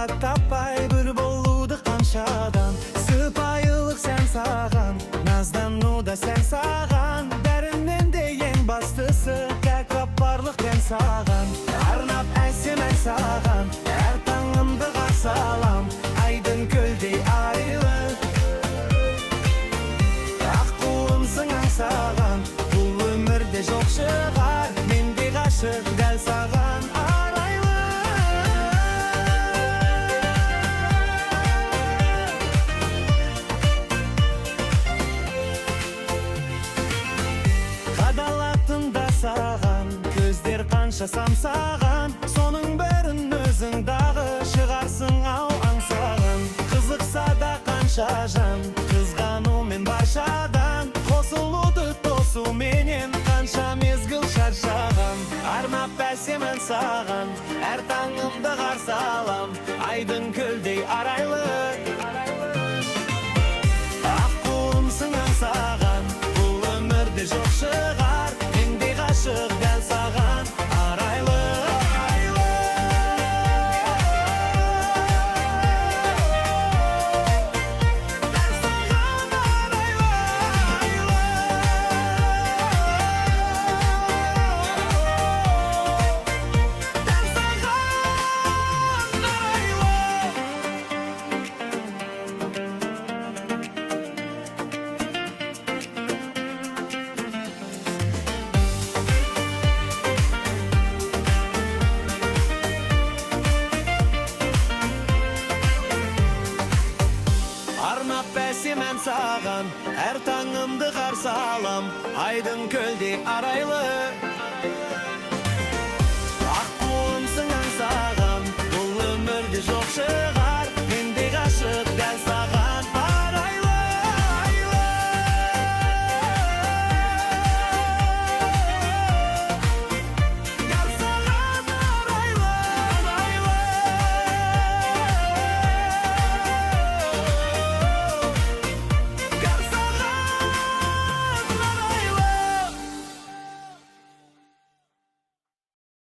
Бақыт таппай бір болуды қаншадан, сыпайылық сән саған, наздану да сән саған. Бәрінен де ең бастысы тәкаппарлық дән саған. Арнап әсем ән саған, әр таңымды қарсы алам, айдын көлдей айлы. Аққуымсың аңсаған, бұл өмірде жоқ шығар, менде ғашық дәл саған арайлы. Қадалатын да саған, көздер қанша самсаған, соның бәрін өзің дағы шығарсың ау аңсаған. Қызықса да қанша жан, қызғанумен баршадан, қосылуды тосуменен қанша мезгіл шаршаған. Арнап әсем ән саған, әр таңымды қарсы алам, айдын көлдей арайлы. Аққуымсың аңсаған, бұл өмірде жоқ шығар, менде ғашық дәл саған арайлы. Арнап әсем ән саған, әр таңымды қарсы алам, айдын көлдей арайлы. Аққуымсың аңсаған, бұл өмірде жоқ шығар.